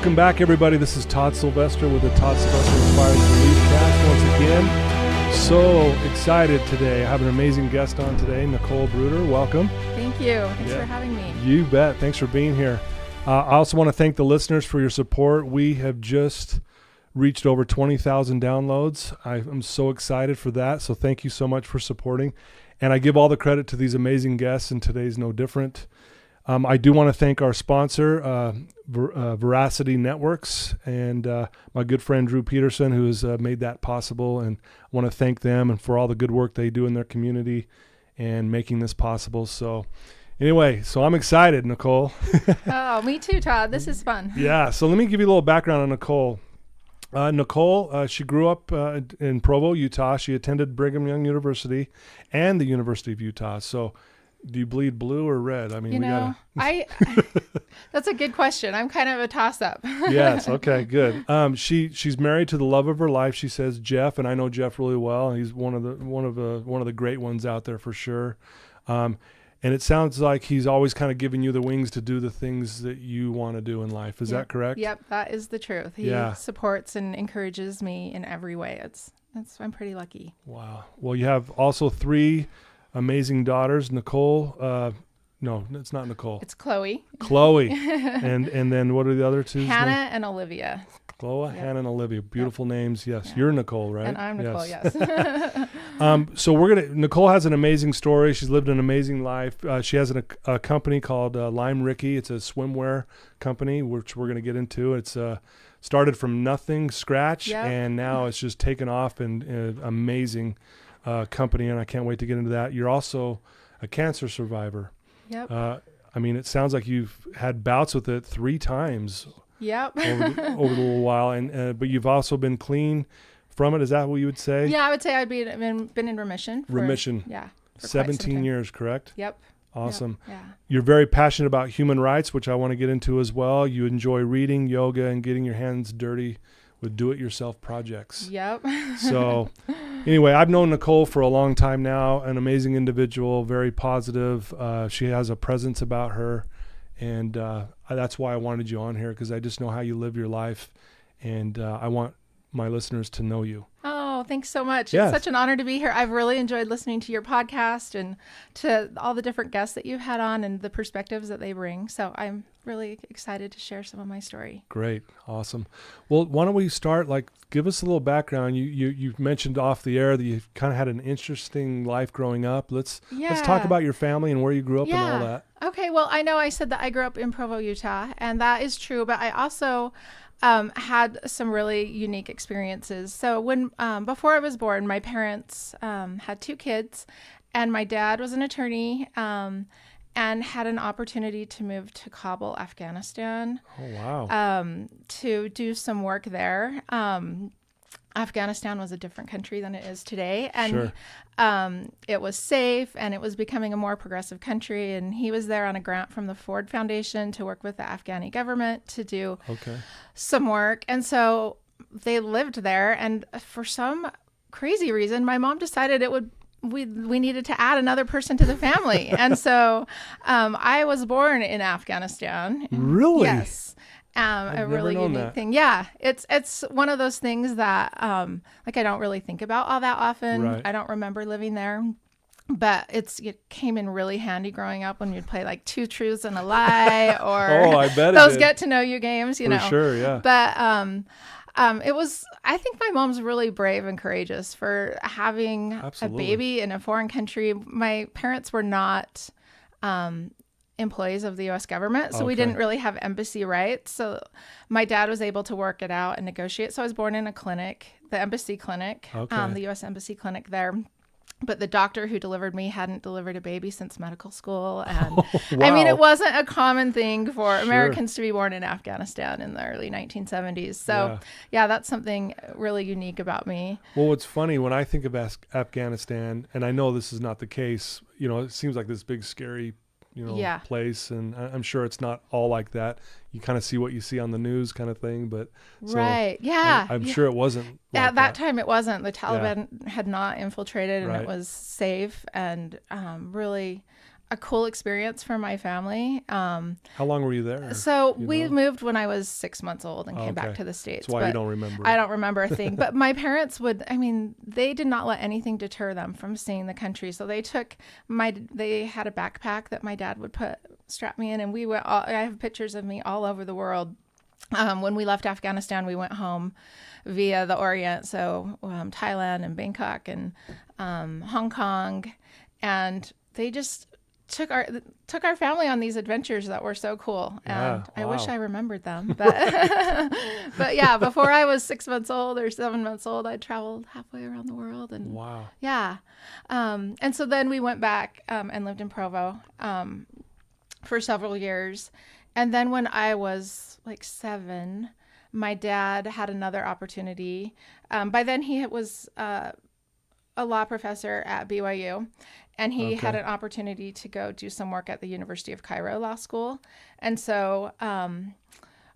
Welcome back, everybody. This is Todd Sylvester with the Todd Sylvester Inspired Relief Cast once again. So excited today. I have an amazing guest on today, Nicole Bruderer. Welcome. Thank you. Thanks for having me. You bet. Thanks for being here. I also want to thank the listeners for your support. We have just reached over 20,000 downloads. I'm so excited for that. So thank you so much for supporting. And I give all the credit to these amazing guests, and today's no different. I do want to thank our sponsor, Veracity Networks, and my good friend Drew Peterson, who has made that possible. And I want to thank them and for all the good work they do in their community and making this possible. So anyway, so I'm excited, Nicole. Oh, me too, Todd. This is fun. Yeah, so let me give you a little background on Nicole. Nicole, she grew up in Provo, Utah. She attended Brigham Young University and the University of Utah. So do you bleed blue or red? I mean, that's a good question. I'm kind of a toss-up. Yes. Okay, good. She's married to the love of her life. She says Jeff, and I know Jeff really well. He's one of the great ones out there for sure. And it sounds like he's always kind of giving you the wings to do the things that you want to do in life. Is that correct? Yep, that is the truth. He supports and encourages me in every way. I'm pretty lucky. Wow. Well, you have also 3 amazing daughters. Nicole, no, it's not Nicole. It's Chloe. Chloe. and then what are the other 2? Hannah and Olivia. Chloe, Hannah, and Olivia. Beautiful names. Yes. Yeah. You're Nicole, right? And I'm Nicole, yes. So Nicole has an amazing story. She's lived an amazing life. She has a company called Lime Ricky. It's a swimwear company, which we're going to get into. It's started from nothing, scratch, and now it's just taken off and amazing company, and I can't wait to get into that. You're also a cancer survivor. Yep. I mean, it sounds like you've had bouts with it 3 times. Yep. over the little while, and but you've also been clean from it. Is that what you would say? Yeah, I would say I've been in remission. For 17 years, correct? Yep. Awesome. Yep. Yeah. You're very passionate about human rights, which I want to get into as well. You enjoy reading, yoga, and getting your hands dirty with do-it-yourself projects. Yep. So anyway, I've known Nicole for a long time now, an amazing individual, very positive. She has a presence about her, and that's why I wanted you on here, because I just know how you live your life, and I want my listeners to know you. Oh, thanks so much. Yes. It's such an honor to be here. I've really enjoyed listening to your podcast and to all the different guests that you've had on and the perspectives that they bring. So I'm really excited to share some of my story. Great. Awesome. Well, why don't we start, give us a little background. You mentioned off the air that you kind of had an interesting life growing up. Let's talk about your family and where you grew up and all that. Okay. Well, I know I said that I grew up in Provo, Utah, and that is true, but I also had some really unique experiences. So when before I was born, my parents had 2 kids, and my dad was an attorney and had an opportunity to move to Kabul, Afghanistan. Oh, wow. To do some work there. Afghanistan was a different country than it is today. And it was safe, and it was becoming a more progressive country. And he was there on a grant from the Ford Foundation to work with the Afghani government to do some work. And so they lived there. And for some crazy reason, my mom decided we needed to add another person to the family. And so I was born in Afghanistan. Really? Yes. A really unique thing. Yeah. It's one of those things that I don't really think about all that often. Right. I don't remember living there, but it came in really handy growing up when you'd play 2 Truths and a Lie or I bet those get to know you games, For sure, yeah. But it was, I think my mom's really brave and courageous for having a baby in a foreign country. My parents were not employees of the U.S. government, so we didn't really have embassy rights. So my dad was able to work it out and negotiate. So I was born in a clinic, the embassy clinic, the U.S. embassy clinic there. But the doctor who delivered me hadn't delivered a baby since medical school. And I mean, it wasn't a common thing for Americans to be born in Afghanistan in the early 1970s. So that's something really unique about me. Well, what's funny, when I think of Afghanistan, and I know this is not the case, it seems like this big, scary place, and I'm sure it's not all like that. You kind of see what you see on the news kind of thing, but I'm sure it wasn't like at that time. It wasn't. The Taliban had not infiltrated, and it was safe, and really a cool experience for my family. How long were you there? So we moved when I was 6 months old and came back to the States. That's why you don't remember. I don't remember a thing. But my parents they did not let anything deter them from seeing the country. So they had a backpack that my dad would strap me in, and we went. I have pictures of me all over the world. When we left Afghanistan, we went home via the Orient, so Thailand and Bangkok and Hong Kong, and they just took our family on these adventures that were so cool. And I wish I remembered them, but but yeah, before I was 6 months old or 7 months old, I traveled halfway around the world. And and so then we went back and lived in Provo for several years. And then when I was like 7, my dad had another opportunity. By then he was a law professor at BYU, and he had an opportunity to go do some work at the University of Cairo Law School. And so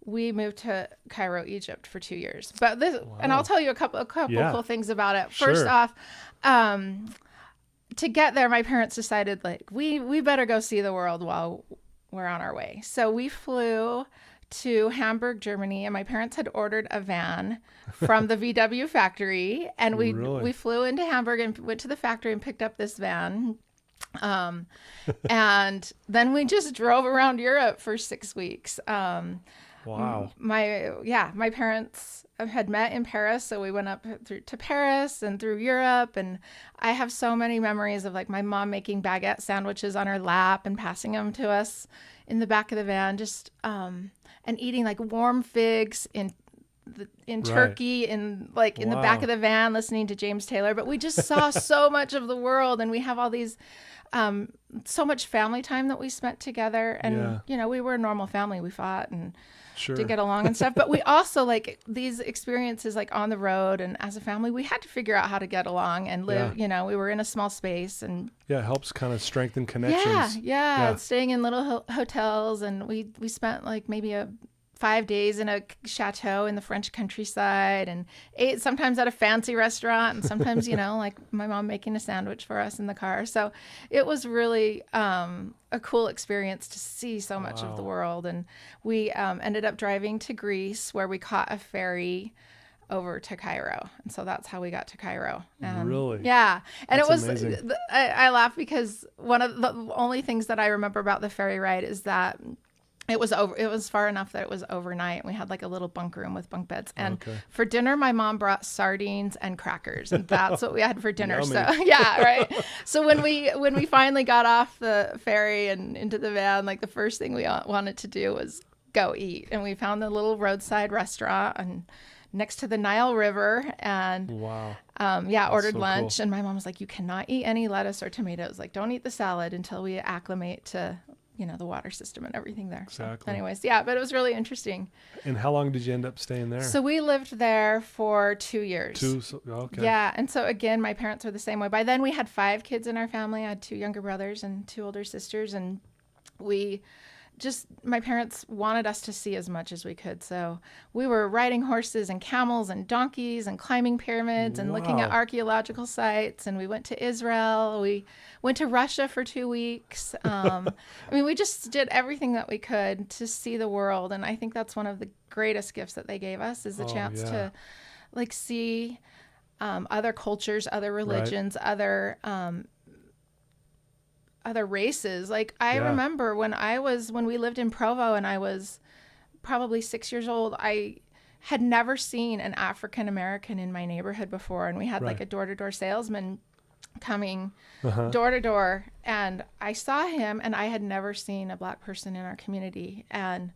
we moved to Cairo, Egypt for 2 years. But and I'll tell you a couple cool things about it. First off, to get there, my parents decided like we better go see the world while we're on our way. So we flew to Hamburg, Germany, and my parents had ordered a van from the VW factory, and we flew into Hamburg and went to the factory and picked up this van. And then we just drove around Europe for 6 weeks. Wow. My parents had met in Paris, so we went up to Paris and through Europe, and I have so many memories of like my mom making baguette sandwiches on her lap and passing them to us in the back of the van, just and eating like warm figs in Turkey in the back of the van, listening to James Taylor. But we just saw so much of the world, and we have all these so much family time that we spent together. And we were a normal family. We fought and to get along and stuff, but we also like these experiences like on the road, and as a family we had to figure out how to get along and live. We were in a small space, and it helps kind of strengthen connections. Staying in little hotels, and we spent like maybe 5 days in a chateau in the French countryside, and ate sometimes at a fancy restaurant, and sometimes like my mom making a sandwich for us in the car. So it was really a cool experience to see so much of the world. And we ended up driving to Greece, where we caught a ferry over to Cairo, and so that's how we got to Cairo. Really? Yeah. And that's it was I laugh because one of the only things that I remember about the ferry ride is that it was far enough that it was overnight. We had like a little bunk room with bunk beds. And for dinner, my mom brought sardines and crackers, and that's what we had for dinner. Yummy. So yeah, right. So when we finally got off the ferry and into the van, like the first thing we wanted to do was go eat. And we found a little roadside restaurant and next to the Nile River, and ordered so lunch. Cool. And my mom was like, "You cannot eat any lettuce or tomatoes. Like, don't eat the salad until we acclimate to the water system and everything there." Exactly. So anyways, but it was really interesting. And how long did you end up staying there? So we lived there for 2 years. Okay. Yeah. And so again, my parents were the same way. By then we had 5 kids in our family. I had 2 younger brothers and 2 older sisters. And my parents wanted us to see as much as we could. So we were riding horses and camels and donkeys and climbing pyramids and looking at archaeological sites. And we went to Israel. We went to Russia for 2 weeks. We just did everything that we could to see the world. And I think that's one of the greatest gifts that they gave us, is the chance to like see other cultures, other religions, other races. Like I remember when we lived in Provo and I was probably 6 years old, I had never seen an African American in my neighborhood before. And we had like a door-to-door salesman coming door to door, and I saw him, and I had never seen a Black person in our community. And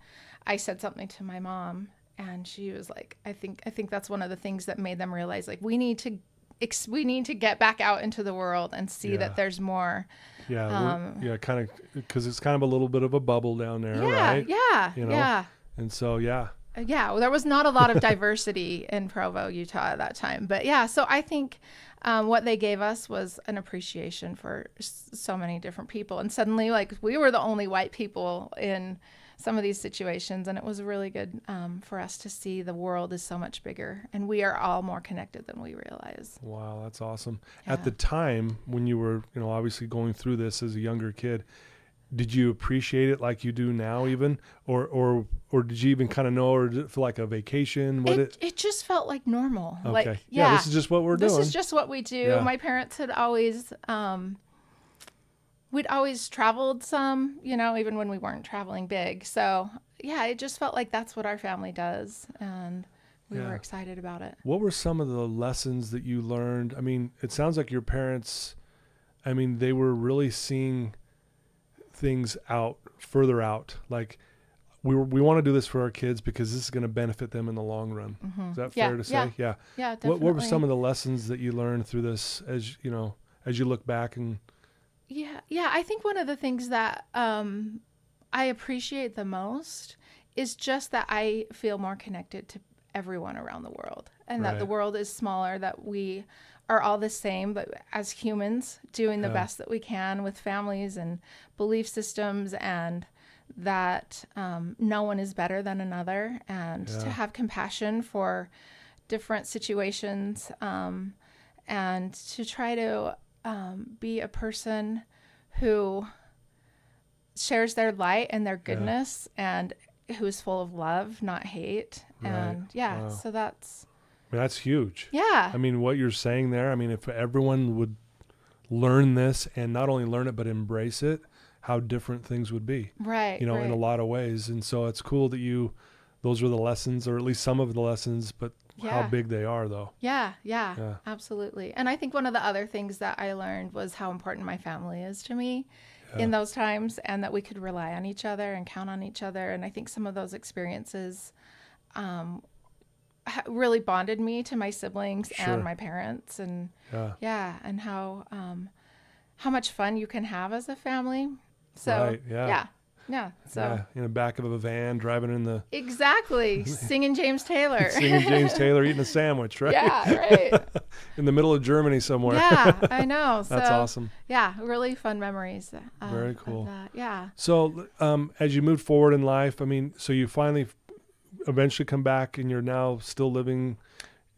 I said something to my mom, and she was like, I think that's one of the things that made them realize like we need to get back out into the world and see that there's more. Kind of, because it's kind of a little bit of a bubble down there, right? Yeah. And so, there was not a lot of diversity in Provo, Utah at that time. But so I think what they gave us was an appreciation for so many different people. And suddenly, like, we were the only white people in some of these situations. And it was really good for us to see the world is so much bigger and we are all more connected than we realize. Wow, that's awesome. Yeah. At the time when you were, obviously going through this as a younger kid, did you appreciate it like you do now even? Or did you even kind of know, or did it feel like a vacation? It just felt like normal. Okay. Like, yeah, this is just what we're doing. This is just what we do. Yeah. My parents had always, we'd always traveled some, even when we weren't traveling big. So yeah, it just felt like that's what our family does. And we were excited about it. What were some of the lessons that you learned? I mean, it sounds like your parents, they were really seeing things further out. Like we want to do this for our kids because this is going to benefit them in the long run. Mm-hmm. Is that fair to say? Yeah, definitely. What were some of the lessons that you learned through this as you look back? And I think one of the things that I appreciate the most is just that I feel more connected to everyone around the world, and that the world is smaller, that we are all the same, but as humans doing the best that we can with families and belief systems, and that no one is better than another, and to have compassion for different situations, and to try to be a person who shares their light and their goodness and who is full of love, not hate. Right. And so that's huge. Yeah. What you're saying there, if everyone would learn this and not only learn it, but embrace it, how different things would be. Right. In a lot of ways. And so it's cool that those were the lessons, or at least some of the lessons, but how big they are though. Yeah, absolutely. And I think one of the other things that I learned was how important my family is to me in those times, and that we could rely on each other and count on each other. And I think some of those experiences really bonded me to my siblings and my parents, and and how much fun you can have as a family. So so in the back of a van driving in the singing James Taylor, eating a sandwich, right? Yeah, right. In the middle of Germany somewhere. Yeah, I know. So, that's awesome. Yeah, really fun memories. Very cool. Yeah. So as you moved forward in life, so you finally eventually come back, and you're now still living.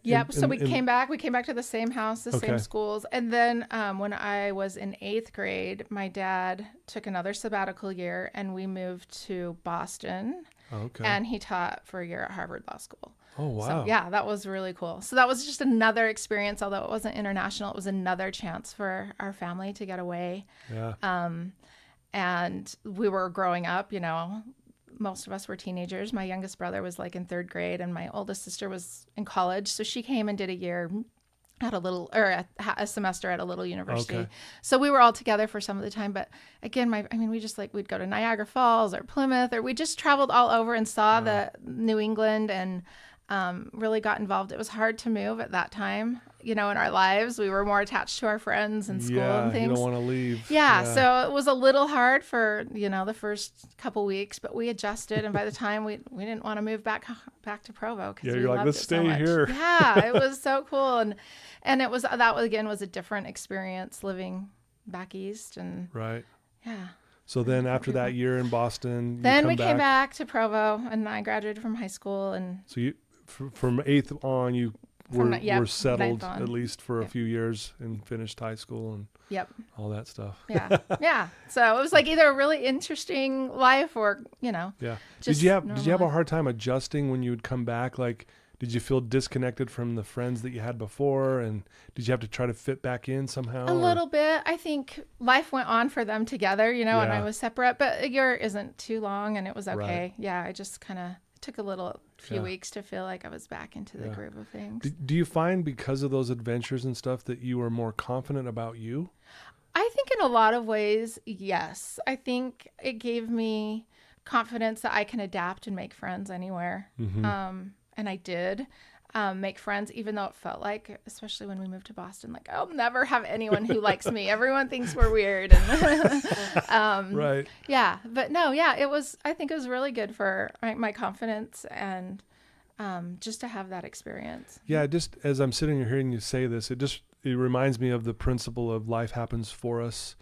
Yep. So we came back to the same house, the same schools. And then when I was in 8th grade, my dad took another sabbatical year, and we moved to Boston. Okay. And he taught for a year at Harvard Law School. Oh, wow. So, yeah, that was really cool. So that was just another experience, although it wasn't international. It was another chance for our family to get away. Yeah. And we were growing up, most of us were teenagers. My youngest brother was like in 3rd grade, and my oldest sister was in college. So she came and did a year at a semester at a little university. Okay. So we were all together for some of the time. But again, we just we'd go to Niagara Falls or Plymouth, or we just traveled all over and saw the New England, and really got involved. It was hard to move at that time, in our lives. We were more attached to our friends and school and things. You don't want to leave. Yeah, so it was a little hard for, the first couple weeks, but we adjusted. And by the time we didn't want to move back to Provo, because you're like, let's stay here. Yeah, it was so cool. And that was a different experience living back east. And right. Yeah. So then after that year in Boston, we came back to Provo, and I graduated from high school. And so you, from 8th on, you were settled at least for a few years, and finished high school and all that stuff. Yeah. So it was like either a really interesting life or, Yeah. Did you have a hard time adjusting when you would come back? Like, did you feel disconnected from the friends that you had before? And did you have to try to fit back in somehow? A little bit. I think life went on for them together, and I was separate, but a year isn't too long, and it was okay. Right. Yeah. I just kind of took a few weeks to feel like I was back into the groove of things. Do you find, because of those adventures and stuff, that you were more confident about you? I think in a lot of ways, yes. I think it gave me confidence that I can adapt and make friends anywhere. Mm-hmm. And I did make friends, even though it felt like, especially when we moved to Boston, like, I'll never have anyone who likes me. Everyone thinks we're weird. And right. Yeah. But no, I think it was really good for my confidence, and just to have that experience. Yeah. Just as I'm sitting here hearing you say this, it reminds me of the principle of life happens for us.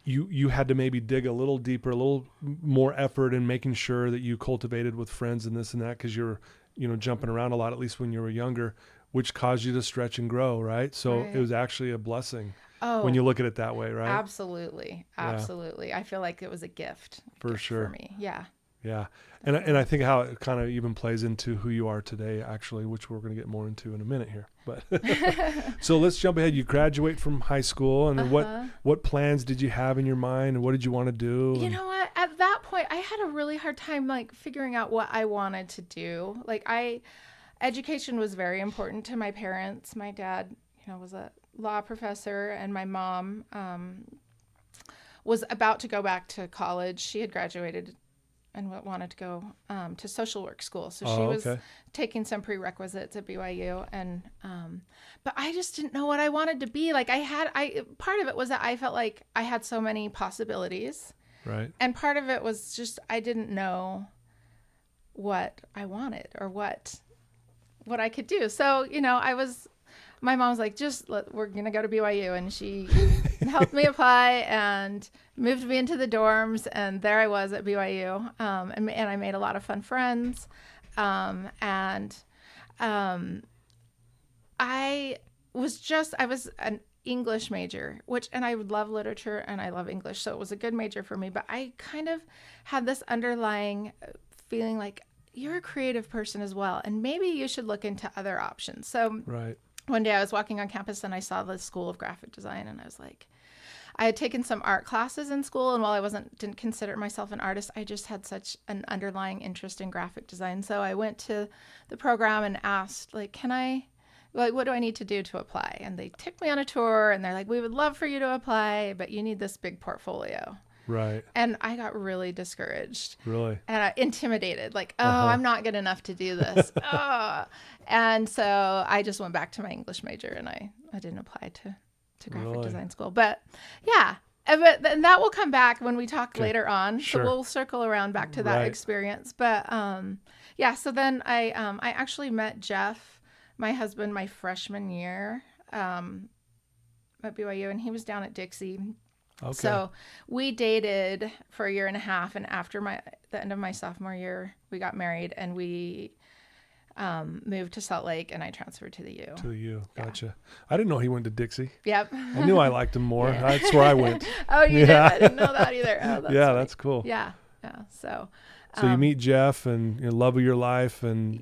you had to maybe dig a little deeper, a little more effort in making sure that you cultivated with friends and this and that, because you're, jumping around a lot, at least when you were younger, which caused you to stretch and grow, right? So it was actually a blessing when you look at it that way, right? Absolutely. Absolutely. Yeah. I feel like it was a gift. For sure. For me. Yeah. Yeah. And I think how it kind of even plays into who you are today, actually, which we're going to get more into in a minute here. But so let's jump ahead. You graduate from high school, and then what plans did you have in your mind, and what did you want to do? You know what? At that point, I had a really hard time figuring out what I wanted to do. Education was very important to my parents. My dad, was a law professor, and my mom was about to go back to college. She had graduated and wanted to go to social work school. So she was taking some prerequisites at BYU. And, but I just didn't know what I wanted to be. Part of it was that I felt like I had so many possibilities. Right. And part of it was just, I didn't know what I wanted or what I could do. So, my mom was like, we're going to go to BYU. And she helped me apply and moved me into the dorms. And there I was at BYU. And I made a lot of fun friends. I was an English major, and I love literature and I love English. So it was a good major for me. But I kind of had this underlying feeling like, you're a creative person as well. And maybe you should look into other options. So right. One day I was walking on campus and I saw the School of Graphic Design, and I was like, I had taken some art classes in school, and while I didn't consider myself an artist, I just had such an underlying interest in graphic design. So I went to the program and asked, what do I need to do to apply? And they took me on a tour, and they're like, we would love for you to apply, but you need this big portfolio. Right. And I got really discouraged. Really? And intimidated. I'm not good enough to do this. And so I just went back to my English major, and I didn't apply to graphic design school. But yeah, and that will come back when we talk later on. Sure. So we'll circle around back to that experience. But so then I actually met Jeff, my husband, my freshman year at BYU, and he was down at Dixie. Okay. So we dated for a year and a half, and after the end of my sophomore year, we got married, and we moved to Salt Lake, and I transferred to the U. To the U, gotcha. Yeah. I didn't know he went to Dixie. Yep. I knew I liked him more. Yeah. That's where I went. Oh, you did? I didn't know that either. Oh, that's yeah, sweet. That's cool. Yeah, yeah. So you meet Jeff, and love of your life, and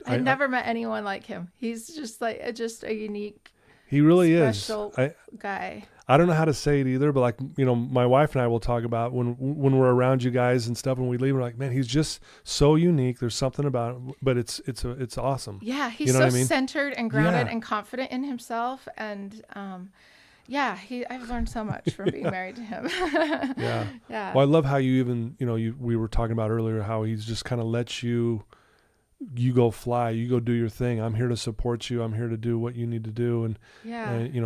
I never met anyone like him. He's just a unique. He really special is. Guy. I don't know how to say it either, but my wife and I will talk about when we're around you guys and stuff. When we leave, we're like, man, he's just so unique. There's something about it, but it's awesome. Yeah, he's so centered and grounded and confident in himself, and I've learned so much from being married to him. Yeah. Yeah. Well, I love how you even we were talking about earlier how he's just kind of lets you go fly, you go do your thing. I'm here to support you. I'm here to do what you need to do. And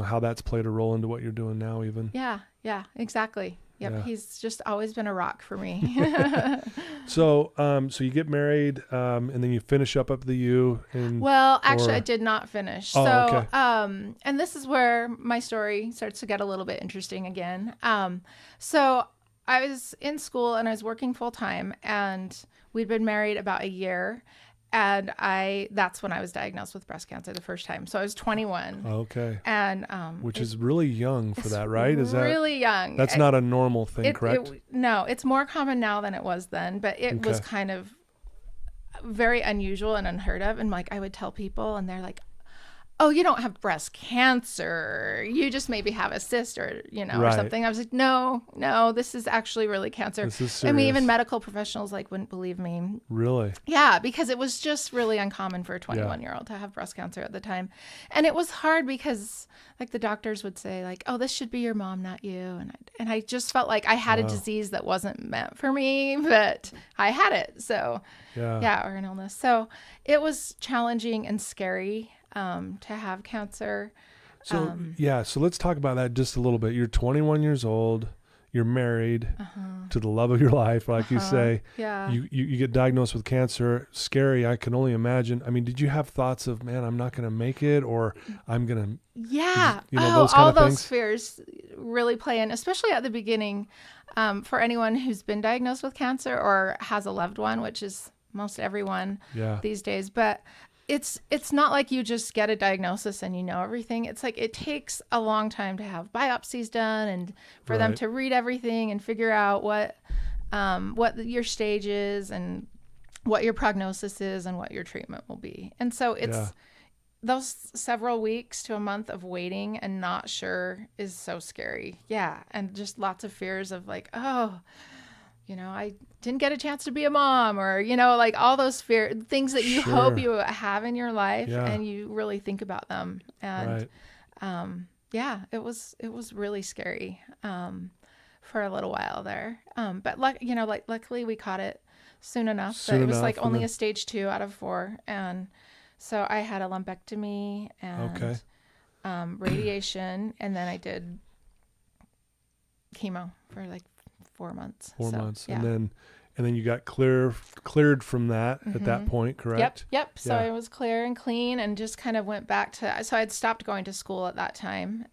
how that's played a role into what you're doing now even. Yeah, exactly. Yep. Yeah. He's just always been a rock for me. So you get married, and then you finish up at the U. I did not finish. Okay. And this is where my story starts to get a little bit interesting again. So I was in school and I was working full time, and we'd been married about a year. And that's when I was diagnosed with breast cancer the first time. So I was 21. Okay. And which is really young for that, right? Is that really young? That's not a normal thing, correct? No, it's more common now than it was then, but it was kind of very unusual and unheard of. And I would tell people, and they're like, oh, you don't have breast cancer. You just maybe have a cyst or something. I was like, no, this is actually really cancer. This is serious. I mean, even medical professionals wouldn't believe me. Really? Yeah, because it was just really uncommon for a 21-year-old to have breast cancer at the time. And it was hard because the doctors would say oh, this should be your mom, not you. And I just felt like I had a disease that wasn't meant for me, but I had it. So or an illness. So it was challenging and scary to have cancer. So let's talk about that just a little bit. You're 21 years old, you're married to the love of your life, like you say. Yeah. You get diagnosed with cancer. Scary, I can only imagine. I mean, did you have thoughts of, man, I'm not going to make it, or I'm going to those all those fears really play in, especially at the beginning, for anyone who's been diagnosed with cancer or has a loved one, which is most everyone these days. But it's not like you just get a diagnosis and you know everything. It's like it takes a long time to have biopsies done and for them to read everything and figure out what your stage is and what your prognosis is and what your treatment will be. And so it's those several weeks to a month of waiting and not sure is so scary. Yeah. And just lots of fears of like, oh, I didn't get a chance to be a mom, or, like all those things that you hope you have in your life and you really think about them. And, it was really scary, for a little while there. But luckily we caught it soon enough. It was like only a stage 2 out of 4. And so I had a lumpectomy and, radiation. And then I did chemo for like 4 months. 4 months. Yeah. And then you got cleared from that at that point, correct? Yep. So I was clear and clean and just kind of went back so I'd stopped going to school at that time.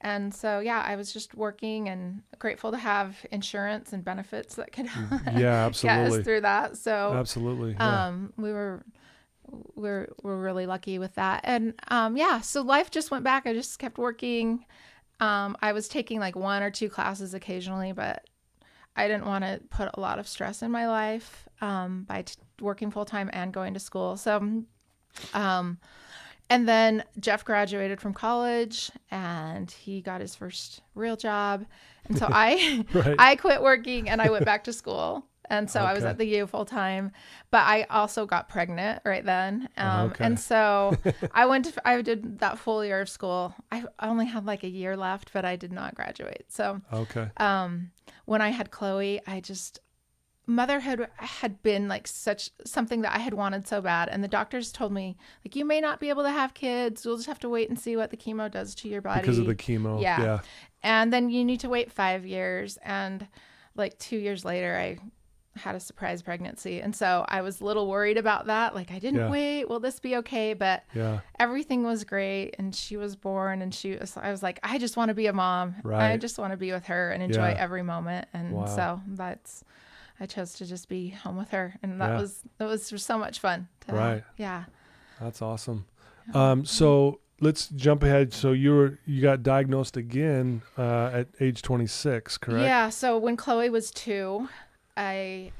And so, I was just working and grateful to have insurance and benefits that could absolutely get us through that. So absolutely. we're really lucky with that. And so life just went back. I just kept working. I was taking like 1 or 2 classes occasionally, but I didn't want to put a lot of stress in my life by working full time and going to school. So, and then Jeff graduated from college and he got his first real job. And so I quit working and I went back to school. And so I was at the U full time, but I also got pregnant right then. And so I did that full year of school. I only had like a year left, but I did not graduate. So, when I had Chloe, motherhood had been like something that I had wanted so bad. And the doctors told me, like, you may not be able to have kids. We'll just have to wait and see what the chemo does to your body. Because of the chemo. Yeah. And then you need to wait 5 years. And like 2 years later, I had a surprise pregnancy. And so I was a little worried about that. Like, I didn't wait. Will this be okay? But everything was great. And she was born and I was like, I just want to be a mom. I just want to be with her and enjoy every moment. And so I chose to just be home with her. And that was so much fun. That's awesome. So let's jump ahead. So you got diagnosed again at age 26, correct? Yeah. So when Chloe was 2, I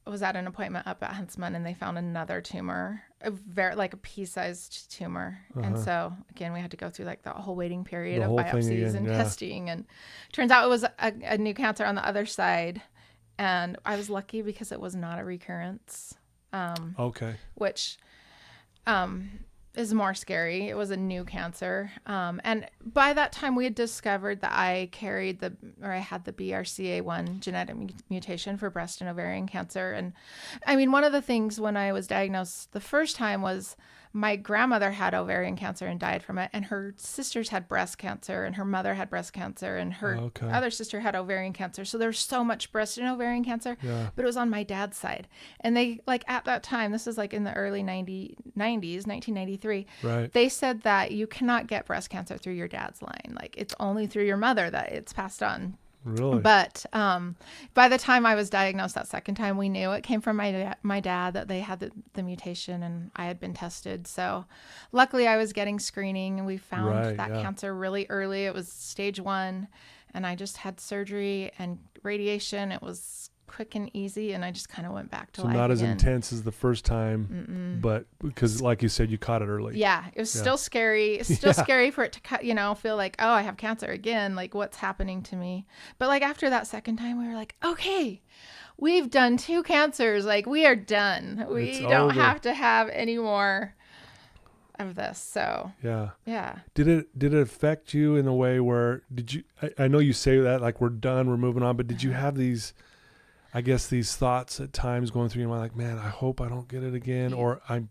was at an appointment up at Huntsman and they found another tumor, a pea-sized tumor. And so again, we had to go through like the whole waiting period of biopsies and testing. And turns out it was a new cancer on the other side. And I was lucky because it was not a recurrence. Which is more scary. It was a new cancer. And by that time we had discovered that I had the BRCA1 genetic mutation for breast and ovarian cancer. And I mean, one of the things when I was diagnosed the first time was my grandmother had ovarian cancer and died from it. And her sisters had breast cancer and her mother had breast cancer and her other sister had ovarian cancer. So there was so much breast and ovarian cancer, but it was on my dad's side. And they at that time, this is like in the early 90s, 1993, they said that you cannot get breast cancer through your dad's line. Like it's only through your mother that it's passed on. Really? But by the time I was diagnosed that second time, we knew it came from my dad, that they had the mutation and I had been tested. So luckily I was getting screening and we found that cancer really early. It was stage 1 and I just had surgery and radiation. It was quick and easy and I just kind of went back to life not as again. Intense as the first time, but because like you said, you caught it early. Yeah, it was still scary. It's still scary for it to feel like, oh, I have cancer again, like what's happening to me. But like after that second time we were like, okay, we've done 2 cancers, like we are done. We don't have to have any more of this. So did it affect you in a way where I know you say that like we're done, we're moving on, but did you have these thoughts at times going through your mind, like, man, I hope I don't get it again, or I'm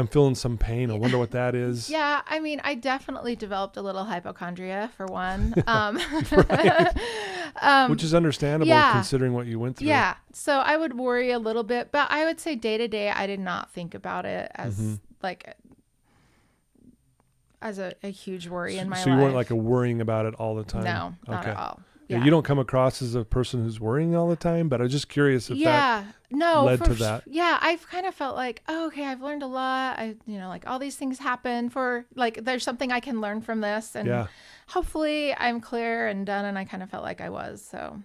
feeling some pain. I wonder what that is. Yeah, I mean, I definitely developed a little hypochondria for one, which is understandable considering what you went through. Yeah, so I would worry a little bit, but I would say day to day, I did not think about it as like as a huge worry in my life. So you weren't like worrying about it all the time? No, not at all. Yeah. You don't come across as a person who's worrying all the time, but I was just curious if that led to that. Yeah, I've kind of felt like, oh, okay, I've learned a lot. Like all these things happen for like, there's something I can learn from this. And hopefully I'm clear and done. And I kind of felt like I was. So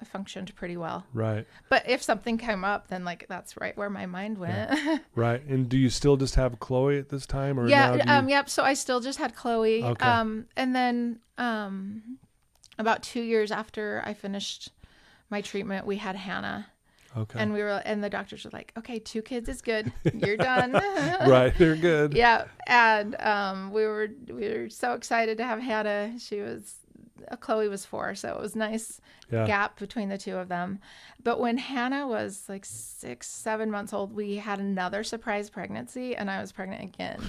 I functioned pretty well. Right. But if something came up, then like, that's right where my mind went. Yeah. Right. And do you still just have Chloe at this time? Or Yep. So I still just had Chloe. Okay. And then about 2 years after I finished my treatment, we had Hannah. Okay. And the doctors were like, okay, 2 kids is good. You're done. Right. They're good. Yeah. And we were so excited to have Hannah. Chloe was 4, so it was nice gap between the 2 of them. But when Hannah was like 6, 7 months old, we had another surprise pregnancy, and I was pregnant again.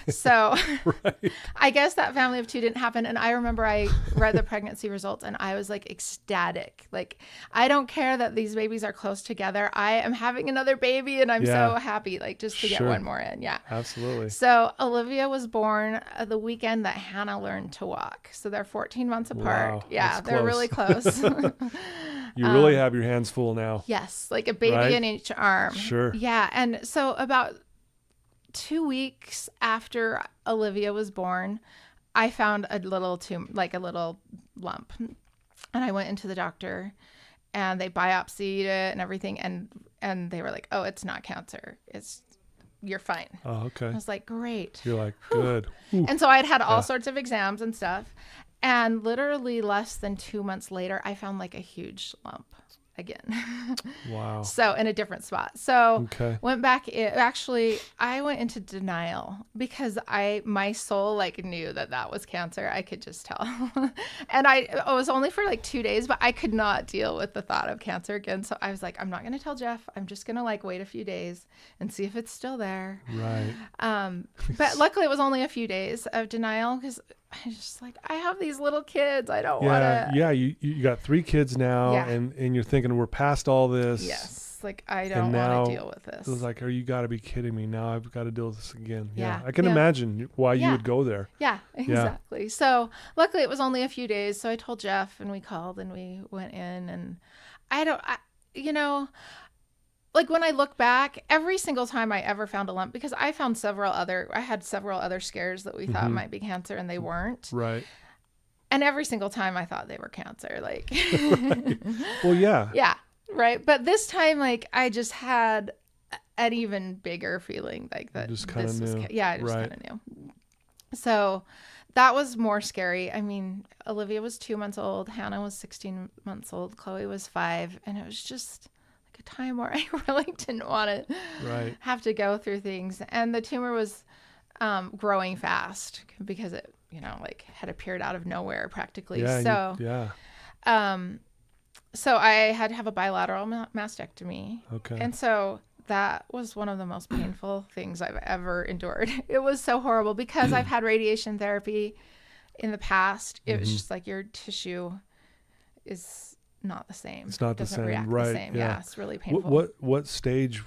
So I guess that family of 2 didn't happen. And I remember I read the pregnancy results, and I was like ecstatic. Like, I don't care that these babies are close together. I am having another baby, and I'm so happy, like, just to get one more in. Yeah, absolutely. So Olivia was born the weekend that Hannah learned to walk. So they're 14 months apart. Wow, yeah, they're really close. You really have your hands full now. Yes, like a baby in each arm. Sure. Yeah, and so about 2 weeks after Olivia was born, I found a little lump. And I went into the doctor, and they biopsied it and everything, and they were like, "Oh, it's not cancer. You're fine." Oh, okay. I was like, "Great." You're like, "Good." And so I had all sorts of exams and stuff. And literally less than 2 months later, I found like a huge lump again. Wow. So in a different spot. So went back. I went into denial because my soul like knew that was cancer. I could just tell. And it was only for like 2 days, but I could not deal with the thought of cancer again. So I was like, I'm not going to tell Jeff. I'm just going to like wait a few days and see if it's still there. Right. But luckily it was only a few days of denial because I just like, I have these little kids. I don't want to. Yeah. You got 3 kids now, and you're thinking we're past all this. Yes. Like, I don't want to deal with this. It was like, you got to be kidding me. Now I've got to deal with this again. Yeah. I can imagine why you would go there. Yeah, exactly. Yeah. So luckily it was only a few days. So I told Jeff, and we called and we went in, and like when I look back, every single time I ever found a lump, because I had several other scares that we thought might be cancer, and they weren't. Right. And every single time I thought they were cancer, like. Right. Well, yeah. Yeah. Right. But this time, like, I just had an even bigger feeling like that. Just kind of knew. I just kind of knew. So that was more scary. I mean, Olivia was 2 months old. Hannah was 16 months old. Chloe was 5. And it was just a time where I really didn't want to have to go through things. And the tumor was growing fast because it, like had appeared out of nowhere practically. So I had to have a bilateral mastectomy. Okay. And so that was one of the most painful things I've ever endured. It was so horrible because I've had radiation therapy in the past. It was just like your tissue is not the same. It's not the same, right? The same. Yeah, it's really painful. What stage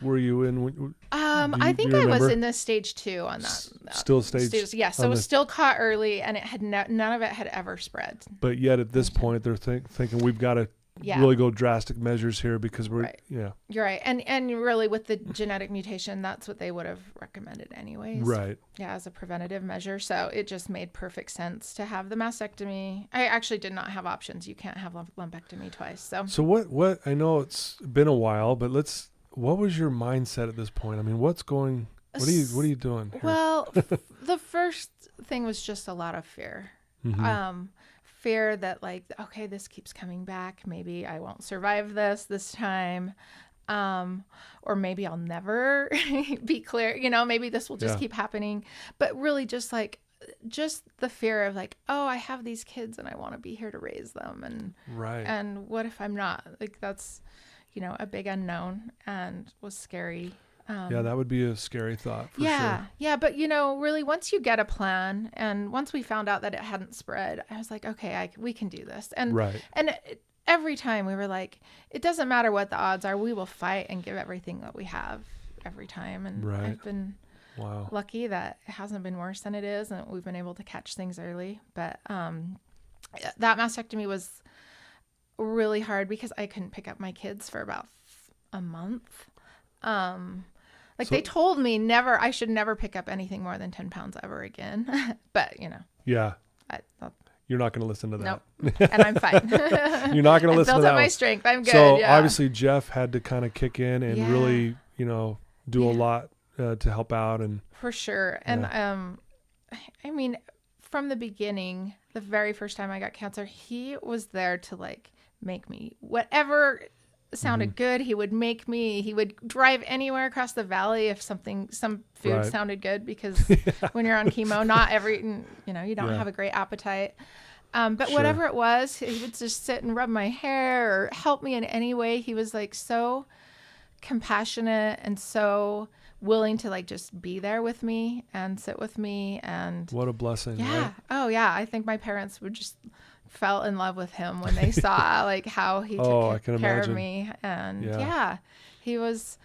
were you in? I think I was in the stage 2 on that. Still stage. Yeah, so it was still caught early, and it had none of it had ever spread. But yet at this point, they're thinking we've got to really go drastic measures here because we're You're right, and really with the genetic mutation, that's what they would have recommended anyways. Right. Yeah, as a preventative measure. So it just made perfect sense to have the mastectomy. I actually did not have options. You can't have lumpectomy twice. So what? I know it's been a while, but what was your mindset at this point? I mean, what are you doing here? Well, the first thing was just a lot of fear. Fear that like, okay, this keeps coming back. Maybe I won't survive this time. Or maybe I'll never be clear, maybe this will just keep happening. But really just the fear of like, oh, I have these kids and I want to be here to raise them. And what if I'm not? Like that's, a big unknown, and was scary. That would be a scary thought for sure. Yeah. But, really once you get a plan, and once we found out that it hadn't spread, I was like, okay, we can do this. And, every time we were like, it doesn't matter what the odds are, we will fight and give everything that we have every time. And I've been Wow. lucky that it hasn't been worse than it is, and we've been able to catch things early. But that mastectomy was really hard because I couldn't pick up my kids for about a month. They told me I should never pick up anything more than 10 pounds ever again. But, Yeah. You're not going to listen to that. Nope. And I'm fine. You're not going to listen to that. Built up my strength. I'm good. So obviously Jeff had to kind of kick in and really, do a lot to help out. And for sure. And, I mean, from the beginning, the very first time I got cancer, he was there to make me whatever sounded good. He would make me. He would drive anywhere across the valley if some food sounded good, because when you're on chemo, not you don't have a great appetite. But whatever it was, he would just sit and rub my hair or help me in any way. He was so compassionate and so willing to just be there with me and sit with me. And what a blessing. Yeah. Right? Oh yeah. I think my parents would just fell in love with him when they saw how he took care of me. And he was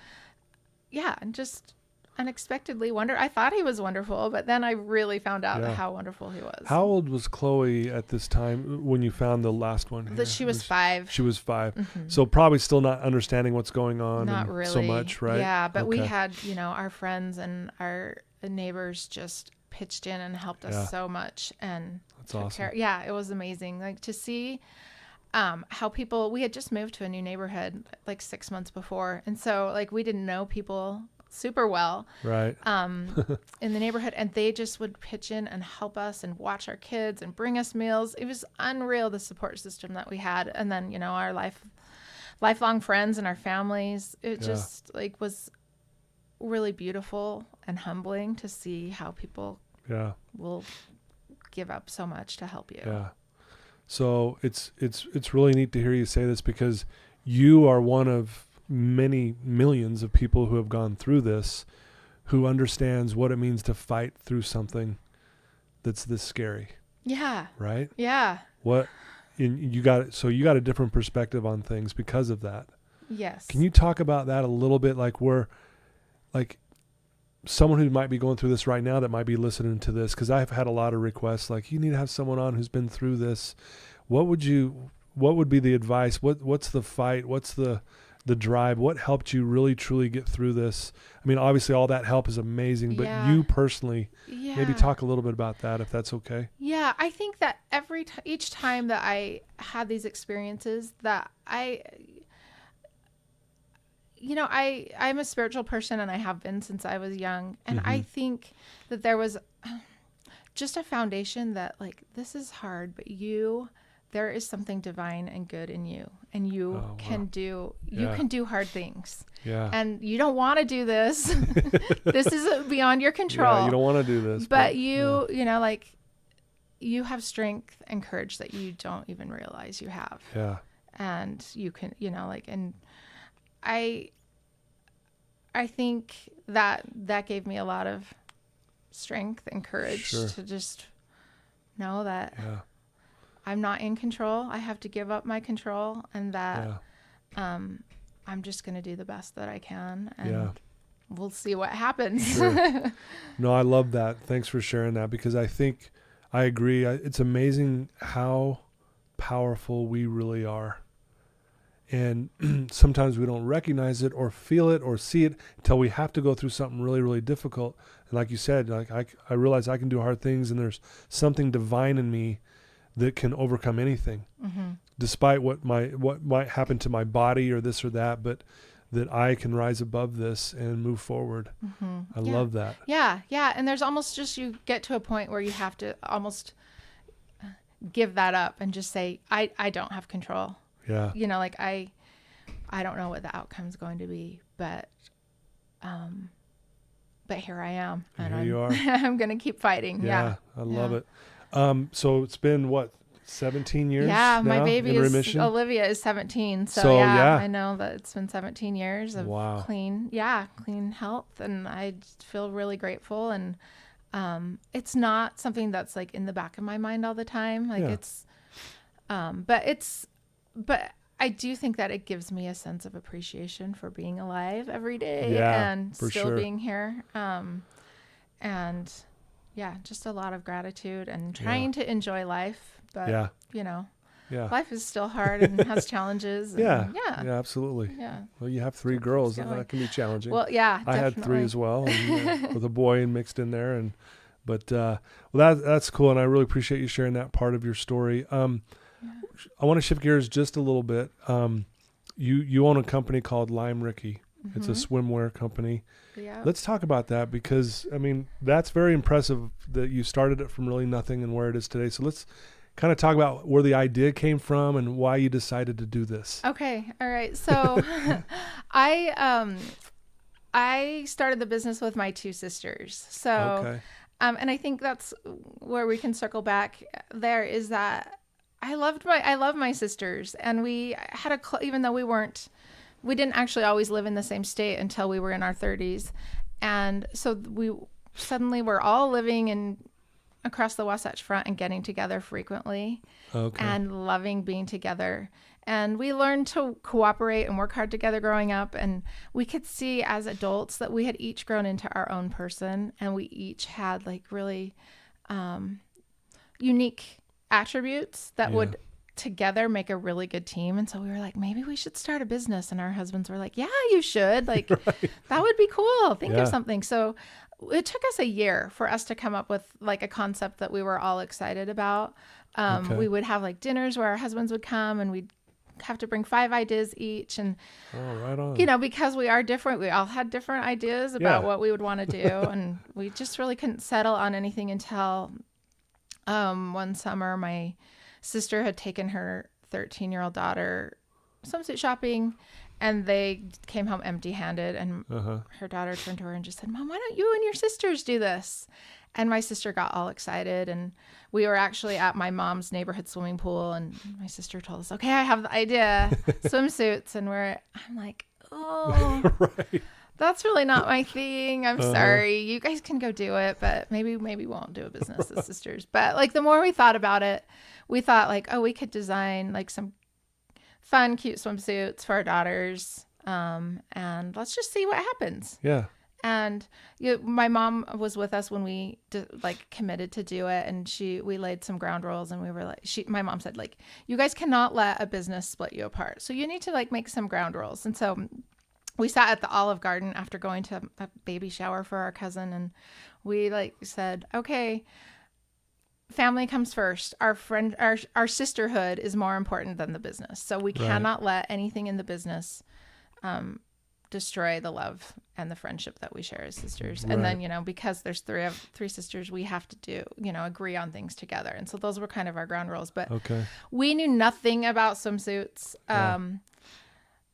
just unexpectedly wonderful. I thought he was wonderful, but then I really found out how wonderful he was. How old was Chloe at this time when you found the last one here? She was 5. She was 5. Mm-hmm. So probably still not understanding what's going on. Not really so much, right? Yeah, but we had our friends and our neighbors just pitched in and helped us so much, and that's awesome. Yeah, it was amazing. To see how people, we had just moved to a new neighborhood 6 months before, and so we didn't know people super well, right? In the neighborhood, and they just would pitch in and help us and watch our kids and bring us meals. It was unreal, the support system that we had. And then our lifelong friends and our families. It just was really beautiful and humbling to see how people will give up so much to help you. Yeah. So it's really neat to hear you say this, because you are one of many millions of people who have gone through this, who understands what it means to fight through something that's this scary. Yeah. Right? Yeah. You got a different perspective on things because of that. Yes. Can you talk about that a little bit? Someone who might be going through this right now that might be listening to this, because I've had a lot of requests, you need to have someone on who's been through this. What would be the advice? What's the fight? What's the drive? What helped you really truly get through this? I mean, obviously all that help is amazing, but you personally, maybe talk a little bit about that, if that's okay. Yeah, I think that each time that I had these experiences, that I'm a spiritual person, and I have been since I was young. And I think that there was just a foundation that this is hard, but there is something divine and good in you, and you can do hard things. Yeah. And you don't want to do this. This is beyond your control. Yeah, you don't want to do this. But you you have strength and courage that you don't even realize you have. Yeah. And you can, and I think that gave me a lot of strength and courage to just know that I'm not in control. I have to give up my control, and that I'm just going to do the best that I can, and we'll see what happens. Sure. No, I love that. Thanks for sharing that, because I think I agree. It's amazing how powerful we really are. And sometimes we don't recognize it or feel it or see it until we have to go through something really, really difficult. And like you said, I realize I can do hard things, and there's something divine in me that can overcome anything, despite what might happen to my body or this or that, but that I can rise above this and move forward. I love that. Yeah. Yeah. And there's almost just, you get to a point where you have to almost give that up and just say, I don't have control. Yeah. I don't know what the outcome's going to be, but here I am, and here you are. I'm going to keep fighting. Yeah. I love it. So it's been 17 years? Yeah, now my baby remission? Olivia is 17. So I know that it's been 17 years of clean health, and I feel really grateful. And it's not something that's in the back of my mind all the time. But I do think that it gives me a sense of appreciation for being alive every day and still being here. and yeah, just a lot of gratitude and trying to enjoy life. But, life is still hard and has challenges. And Absolutely. Yeah. Well, you have 3 girls, and that can be challenging. Well, yeah, I definitely. had 3 as well, and, with a boy mixed in there. But that's cool, and I really appreciate you sharing that part of your story. I want to shift gears just a little bit. You own a company called Lime Ricky. Mm-hmm. It's a swimwear company. Yeah. Let's talk about that, because that's very impressive that you started it from really nothing and where it is today. So let's kind of talk about where the idea came from and why you decided to do this. Okay. All right. So I started the business with my 2 sisters. So, and I think that's where we can circle back there, is that I love my sisters, and we had even though we didn't actually always live in the same state until we were in our 30s. And so we suddenly were all living across the Wasatch Front and getting together frequently and loving being together. And we learned to cooperate and work hard together growing up. And we could see as adults that we had each grown into our own person, and we each had like really unique attributes that would together make a really good team. And so we were like, maybe we should start a business. And our husbands were like, yeah, you should. Like, that would be cool. Think of something. So it took us a year for us to come up with like a concept that we were all excited about. We would have like dinners where our husbands would come, and we'd have to bring 5 ideas each. And, right on. because we are different, we all had different ideas about what we would want to do. And we just really couldn't settle on anything until one summer, my sister had taken her 13-year-old daughter swimsuit shopping, and they came home empty-handed. And her daughter turned to her and just said, "Mom, why don't you and your sisters do this?" And my sister got all excited. And we were actually at my mom's neighborhood swimming pool, and my sister told us, "Okay, I have the idea, swimsuits." And I'm like, "Oh, that's really not my thing. I'm sorry. You guys can go do it, but maybe we won't do a business as sisters." But like, the more we thought about it, we thought like, oh, we could design like some fun, cute swimsuits for our daughters. And let's just see what happens. Yeah. And my mom was with us when we committed to do it, and we laid some ground rules, and we were like, my mom said, like, you guys cannot let a business split you apart. So you need to like make some ground rules. And so we sat at the Olive Garden after going to a baby shower for our cousin, and we like said, okay, family comes first. Our sisterhood is more important than the business. So we cannot let anything in the business destroy the love and the friendship that we share as sisters. And then, because there's three sisters, we have to agree on things together. And so those were kind of our ground rules. But we knew nothing about swimsuits.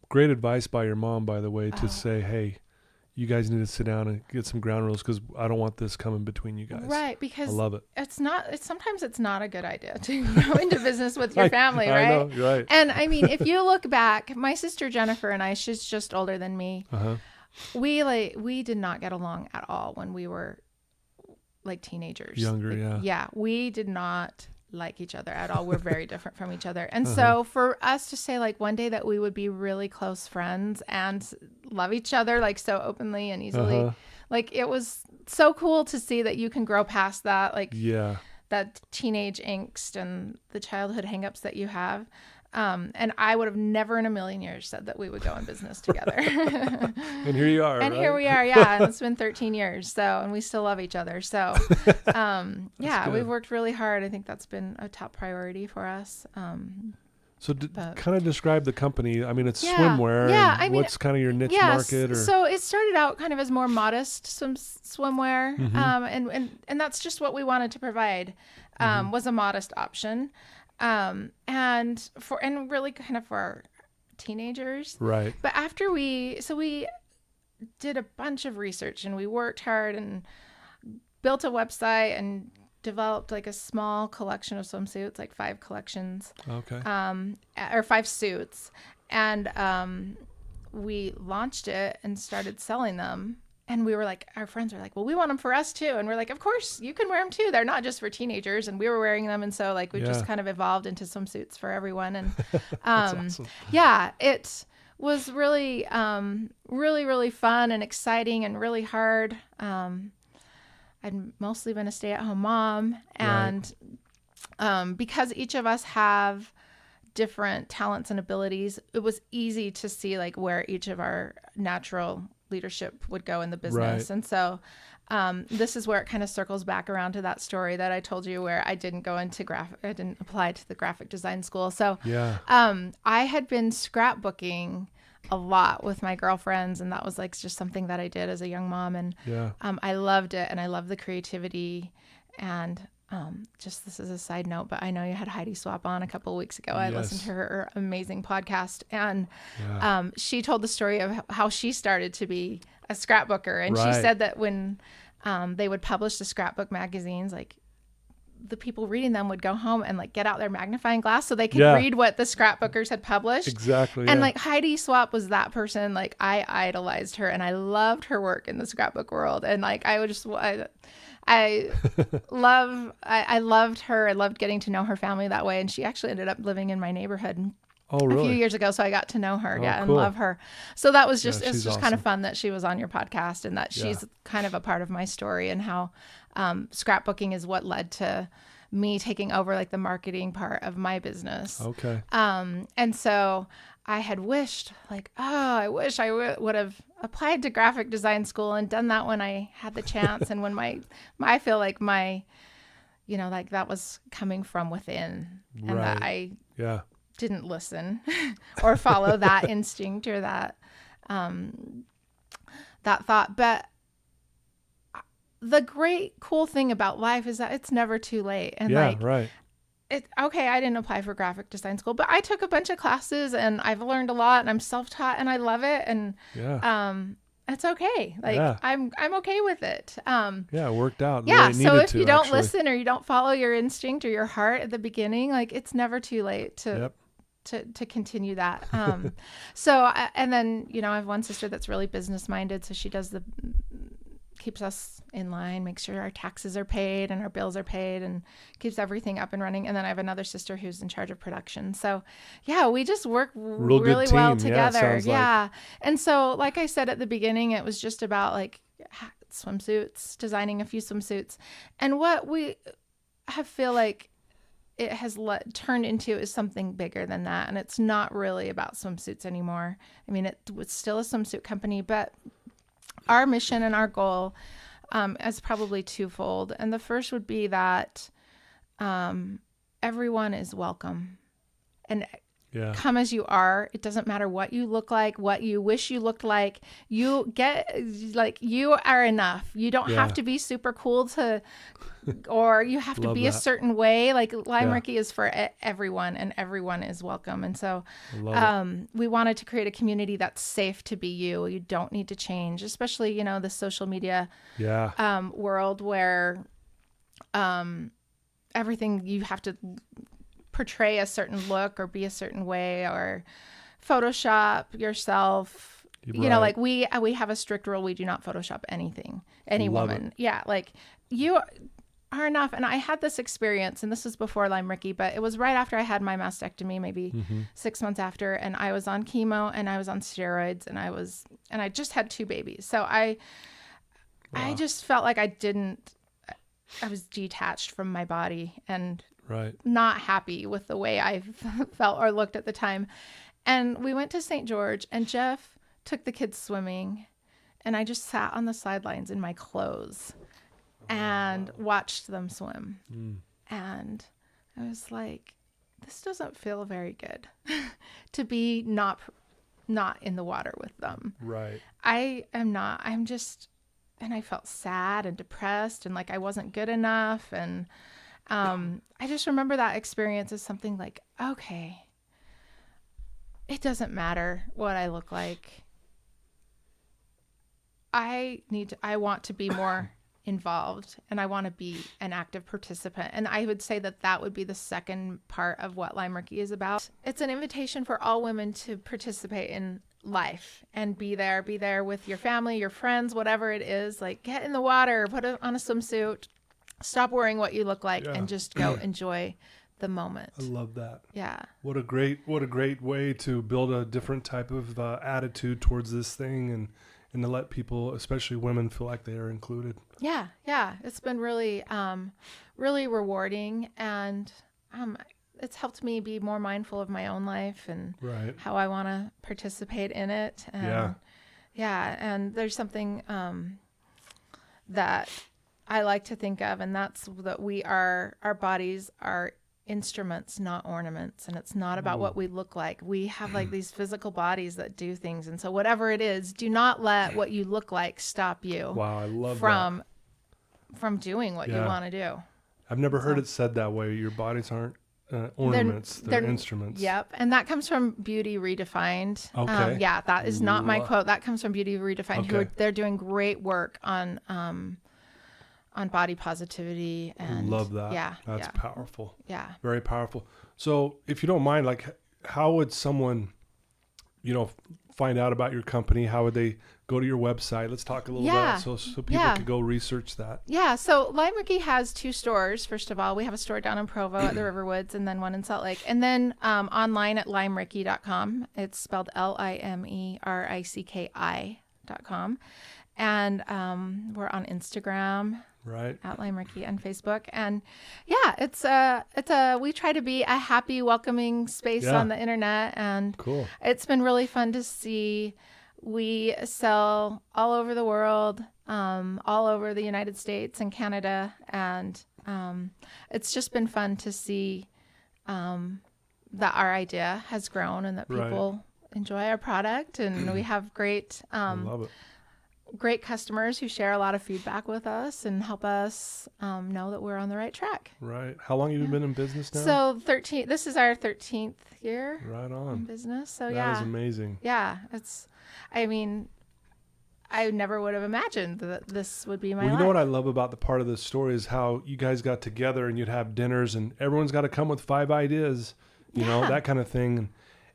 Great advice by your mom, by the way, to say, hey, you guys need to sit down and get some ground rules, because I don't want this coming between you guys. Right, because I love it. Sometimes it's not a good idea to go into business with your family, right? I know, you're right. And I mean, if you look back, my sister Jennifer and I, she's just older than me. We did not get along at all when we were like teenagers. Younger, Yeah, we did not like each other at all. We're very different from each other. And so for us to say like one day that we would be really close friends and love each other like so openly and easily, like it was so cool to see that you can grow past that, like that teenage angst and the childhood hangups that you have. And I would have never in a million years said that we would go in business together. And here you are. And here we are. Yeah. And it's been 13 years. And we still love each other. So, we've worked really hard. I think that's been a top priority for us. So kind of describe the company. I mean, it's swimwear. Yeah. I mean, what's kind of your niche market? Or? So it started out kind of as more modest swimwear. And that's just what we wanted to provide, was a modest option. And really kind of for our teenagers. Right. But after we did a bunch of research, and we worked hard and built a website and developed like a small collection of swimsuits, like 5 collections. Okay. Or 5 suits. And, we launched it and started selling them. And we were like, our friends were like, well, we want them for us too. And we're like, of course you can wear them too. They're not just for teenagers. And we were wearing them. And so like, we just kind of evolved into swimsuits for everyone. And, awesome. It was really, really, really fun and exciting and really hard. I'd mostly been a stay-at-home mom. And because each of us have different talents and abilities, it was easy to see like where each of our natural leadership would go in the business. And so this is where it kind of circles back around to that story that I told you where I didn't go into I didn't apply to the graphic design school. So I had been scrapbooking a lot with my girlfriends, and that was like just something that I did as a young mom. And I loved it, and I loved the creativity. And just this is a side note, but I know you had Heidi Swap on a couple of weeks ago. I listened to her amazing podcast, and she told the story of how she started to be a scrapbooker. And she said that when they would publish the scrapbook magazines, like the people reading them would go home and like get out their magnifying glass so they could read what the scrapbookers had published. Exactly. And like Heidi Swap was that person. Like I idolized her, and I loved her work in the scrapbook world. And like I loved her. I loved getting to know her family that way. And she actually ended up living in my neighborhood a few years ago. So I got to know her and love her. So that was just, it's just awesome. Kind of fun that she was on your podcast, and that she's kind of a part of my story, and how scrapbooking is what led to me taking over like the marketing part of my business. Okay. And so I had wished like, I wish I would have applied to graphic design school and done that when I had the chance. And when I feel like my, like that was coming from within, and that I didn't listen or follow that instinct or that thought. But the great cool thing about life is that it's never too late. And I didn't apply for graphic design school, but I took a bunch of classes, and I've learned a lot, and I'm self-taught, and I love it. And it's okay. Like I'm okay with it. It worked out. Yeah. So if you don't listen, or you don't follow your instinct or your heart at the beginning, like it's never too late to continue that. And then, I have one sister that's really business minded. So she does keeps us in line, makes sure our taxes are paid and our bills are paid, and keeps everything up and running. And then I have another sister who's in charge of production. So we just work really well together. Yeah. And so, like I said at the beginning, it was just about like swimsuits, designing a few swimsuits. And what I feel like it has turned into is something bigger than that. And it's not really about swimsuits anymore. I mean, it's still a swimsuit company, but our mission and our goal is probably twofold. And the first would be that everyone is welcome. And come as you are. It doesn't matter what you look like, what you wish you looked like. You are enough. You don't have to be super cool or you have to be a certain way. Like Lime Ricky is for everyone, and everyone is welcome. And so we wanted to create a community that's safe to be you. You don't need to change, especially, the social media world where everything you have to portray a certain look or be a certain way or Photoshop yourself. Like we have a strict rule. We do not Photoshop anything, any woman. Yeah. Like you are enough. And I had this experience, and this was before Lime Ricky, but it was right after I had my mastectomy, maybe 6 months after. And I was on chemo, and I was on steroids, and I just had 2 babies. So I just felt like I was detached from my body, and not happy with the way I felt or looked at the time. And we went to St. George, and Jeff took the kids swimming, and I just sat on the sidelines in my clothes and watched them swim. And I was like, this doesn't feel very good to be not in the water with them. Right. I'm just, and I felt sad and depressed, and like I wasn't good enough. And I just remember that experience as something like, okay, it doesn't matter what I look like. I want to be more involved, and I want to be an active participant. And I would say that would be the second part of what Lime Ricky is about. It's an invitation for all women to participate in life and be there with your family, your friends, whatever it is. Like, get in the water, put on a swimsuit, stop worrying what you look like, and just go enjoy the moment. I love that. Yeah. What a great way to build a different type of attitude towards this thing, and and to let people, especially women, feel like they are included. Yeah. It's been really, really rewarding, and it's helped me be more mindful of my own life and how I want to participate in it. And and there's something that I like to think of, and that's that our bodies are instruments, not ornaments, and it's not about what we look like. We have like these physical bodies that do things, and so whatever it is, do not let what you look like stop you. Wow, I love from doing what you want to do. I've never heard it said that way. Your bodies aren't ornaments; they're instruments. Yep, and that comes from Beauty Redefined. Okay. That is not my quote. That comes from Beauty Redefined. Okay. They're doing great work on body positivity. And love that. That's powerful. Yeah, very powerful. So, if you don't mind, like, how would someone, find out about your company? How would they go to your website? Let's talk a little about it so people can go research that. Yeah. So Lime Ricky has 2 stores. First of all, we have a store down in Provo at the Riverwoods, and then one in Salt Lake, and then online at limericky.com. It's spelled LIMERICKI.com. And we're on Instagram. Right. At Lime Ricky and Facebook. And it's we try to be a happy, welcoming space on the internet. And cool. It's been really fun to see. We sell all over the world, all over the United States and Canada. And it's just been fun to see that our idea has grown and that people enjoy our product. And we have great I love it. Great customers who share a lot of feedback with us and help us know that we're on the right track. Right. How long have you been in business now? So this is our 13th year. Right on. In business. So that is amazing. Yeah. I never would have imagined that this would be my life. You know what I love about the part of this story is how you guys got together and you'd have dinners and everyone's got to come with 5 ideas, that kind of thing.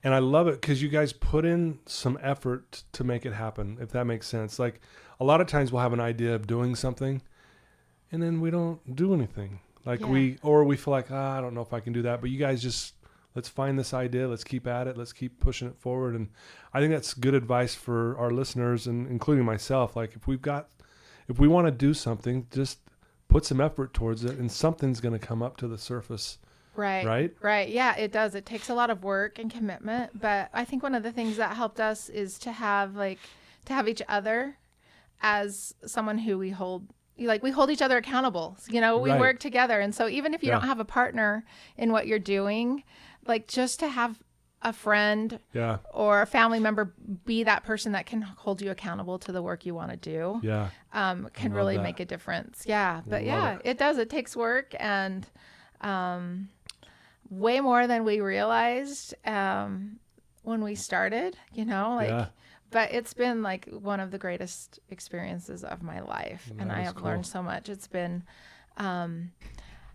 And I love it because you guys put in some effort to make it happen, if that makes sense. Like, a lot of times we'll have an idea of doing something and then we don't do anything. Like we feel like, I don't know if I can do that. But you guys just, let's find this idea. Let's keep at it. Let's keep pushing it forward. And I think that's good advice for our listeners, and including myself. Like, if we want to do something, just put some effort towards it and something's going to come up to the surface. Right. Yeah, it does. It takes a lot of work and commitment. But I think one of the things that helped us is to have each other as someone who we hold each other accountable. We work together. And so even if you don't have a partner in what you're doing, like, just to have a friend or a family member be that person that can hold you accountable to the work you want to do can really make a difference. Yeah. But it does. It takes work, and way more than we realized when we started, but it's been like one of the greatest experiences of my life. And I have learned so much. It's been,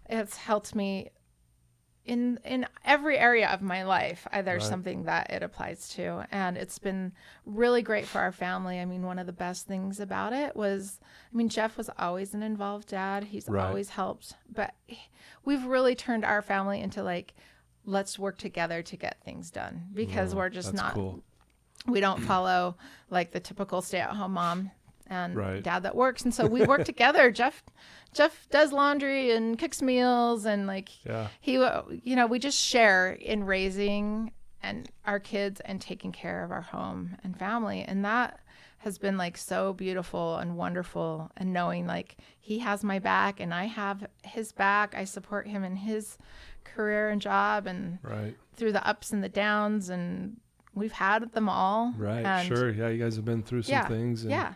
it's helped me in every area of my life. There's something that it applies to, and it's been really great for our family. I mean, one of the best things about it was, Jeff was always an involved dad. He's always helped, but we've really turned our family into like, let's work together to get things done, because we're just not, cool. We don't follow like the typical stay-at-home mom and dad that works. And so we work together. Jeff does laundry and cooks meals, and we just share in raising and our kids and taking care of our home and family. And that has been like so beautiful and wonderful, and knowing like he has my back and I have his back. I support him in his career and job, and through the ups and the downs, and we've had them all. Sure. Yeah, you guys have been through some things. And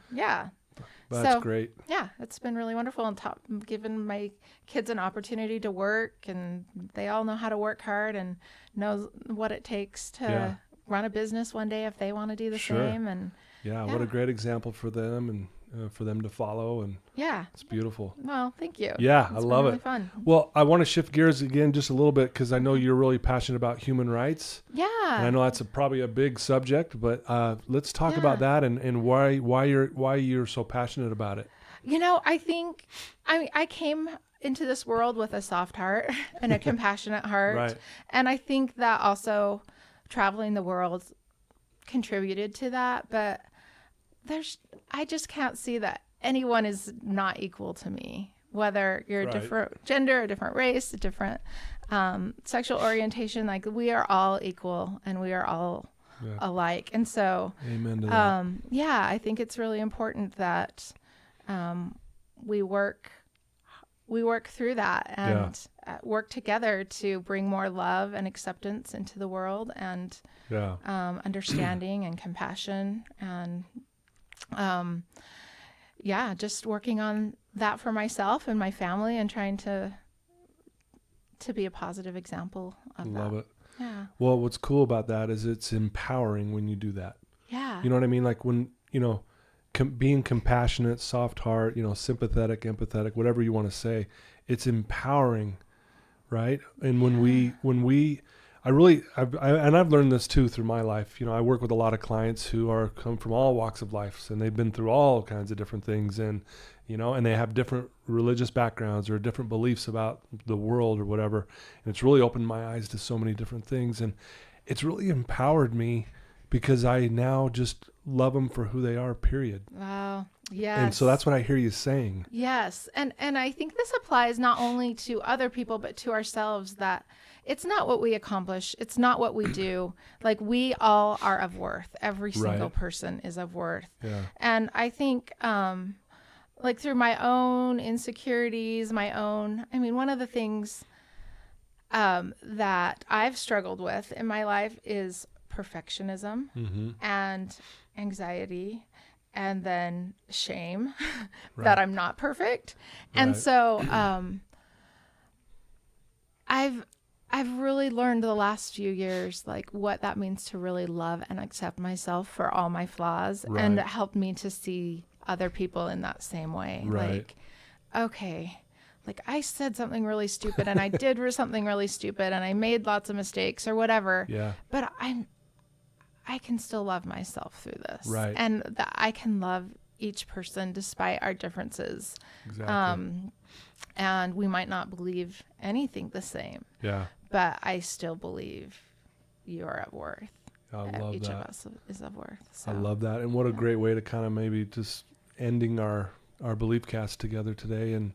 that's great. Yeah, it's been really wonderful, and given my kids an opportunity to work, and they all know how to work hard and know what it takes to run a business one day if they want to do the same. And what a great example for them, and for them to follow. And it's beautiful. Well, thank you. Yeah, it's I love really it. Fun. Well, I want to shift gears again just a little bit, because I know you're really passionate about human rights. Yeah. And I know that's probably a big subject, but let's talk about that and why you're so passionate about it. I think I came into this world with a soft heart and a compassionate heart. And I think that also traveling the world contributed to that. But I just can't see that anyone is not equal to me, whether you're a different gender, a different race, a different sexual orientation. Like, we are all equal and we are all alike. And so, amen to that. Yeah, I think it's really important that we work through that and work together to bring more love and acceptance into the world, and understanding and compassion, and just working on that for myself and my family, and trying to be a positive example of that. Love it. Yeah. Well, what's cool about that is it's empowering when you do that. Yeah. You know what I mean? Like, when, being compassionate, soft heart, sympathetic, empathetic, whatever you want to say, it's empowering, right? And I've learned this too through my life. I work with a lot of clients who come from all walks of life, and they've been through all kinds of different things, and and they have different religious backgrounds or different beliefs about the world or whatever. And it's really opened my eyes to so many different things, and it's really empowered me, because I now just love them for who they are, period. Wow. Yes. And so that's what I hear you saying. Yes. And I think this applies not only to other people, but to ourselves, that it's not what we accomplish. It's not what we do. Like, we all are of worth. Every single person is of worth. Yeah. And I think, through my own insecurities, one of the things that I've struggled with in my life is perfectionism and anxiety, and then shame that I'm not perfect. And so I've really learned the last few years, like, what that means to really love and accept myself for all my flaws, and it helped me to see other people in that same way. Like, okay, like, I said something really stupid, and I did something really stupid, and I made lots of mistakes or whatever. Yeah. But I can still love myself through this. Right. And that I can love each person despite our differences. Exactly. And we might not believe anything the same. Yeah. But I still believe you are of worth. I love each of us is of worth. So, I love that. And what a great way to kind of maybe just ending our belief cast together today. And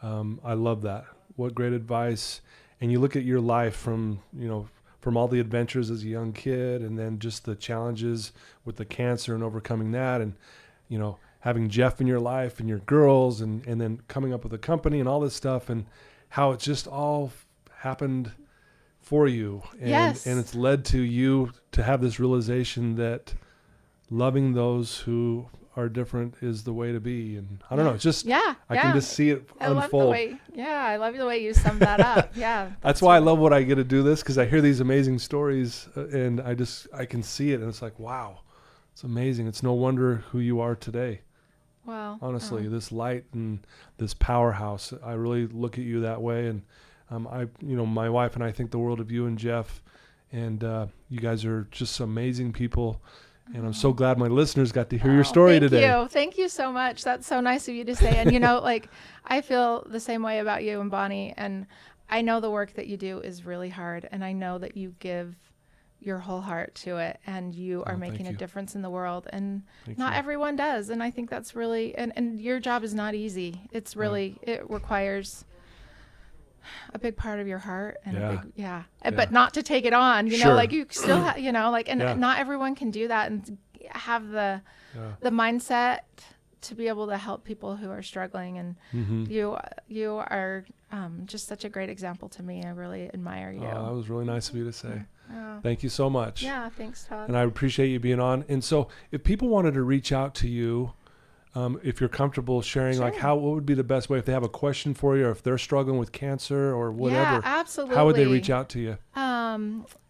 I love that. What great advice. And you look at your life from all the adventures as a young kid, and then just the challenges with the cancer and overcoming that, and having Jeff in your life and your girls, and then coming up with a company and all this stuff, and how it's just all happened for you. And, and it's led to you to have this realization that loving those who are different is the way to be. And I don't know, it's just, I can just see it unfold. I love the way you summed that up. Yeah. That's why I love what I get to do this, because I hear these amazing stories, and I can see it, and it's like, wow, it's amazing. It's no wonder who you are today. Wow. Honestly, this light and this powerhouse, I really look at you that way. And my wife and I think the world of you and Jeff, and you guys are just amazing people. And I'm so glad my listeners got to hear your story today. Thank you so much. That's so nice of you to say. And, I feel the same way about you and Bonnie. And I know the work that you do is really hard. And I know that you give your whole heart to it. And you are making a difference in the world. And not everyone does. And I think that's really, and your job is not easy. It's really, it requires a big part of your heart, and but not to take it on, you still not everyone can do that and have the mindset to be able to help people who are struggling. And you are just such a great example to me. I really admire you. That was really nice of you to say. Thank you so much. Yeah, thanks, Todd. And I appreciate you being on. And so if people wanted to reach out to you, if you're comfortable sharing, what would be the best way if they have a question for you, or if they're struggling with cancer or whatever? Yeah, absolutely. How would they reach out to you?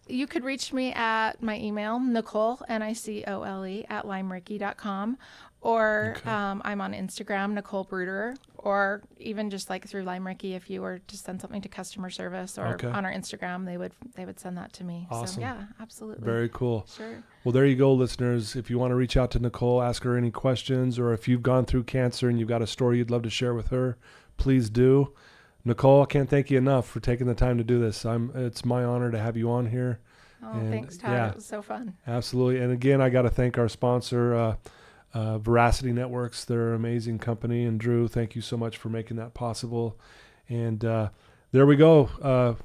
You could reach me at my email, Nicole, Nicole, at limericky.com, or I'm on Instagram, Nicole Bruderer, or even just through Limericky, if you were to send something to customer service or on our Instagram, they would send that to me. Awesome. So yeah, absolutely. Very cool. Sure. Well, there you go, listeners. If you want to reach out to Nicole, ask her any questions, or if you've gone through cancer and you've got a story you'd love to share with her, please do. Nicole, I can't thank you enough for taking the time to do this. It's my honor to have you on here. Oh, thanks, Todd. It was so fun. Absolutely. And again, I got to thank our sponsor, Veracity Networks. They're an amazing company. And Drew, thank you so much for making that possible. And there we go.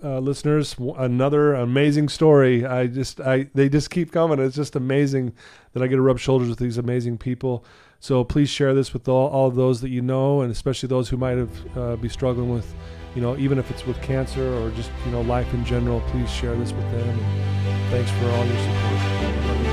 Listeners, another amazing story. They just keep coming. It's just amazing that I get to rub shoulders with these amazing people. So please share this with all of those that you know, and especially those who might have be struggling with, even if it's with cancer or just life in general. Please share this with them. And thanks for all your support.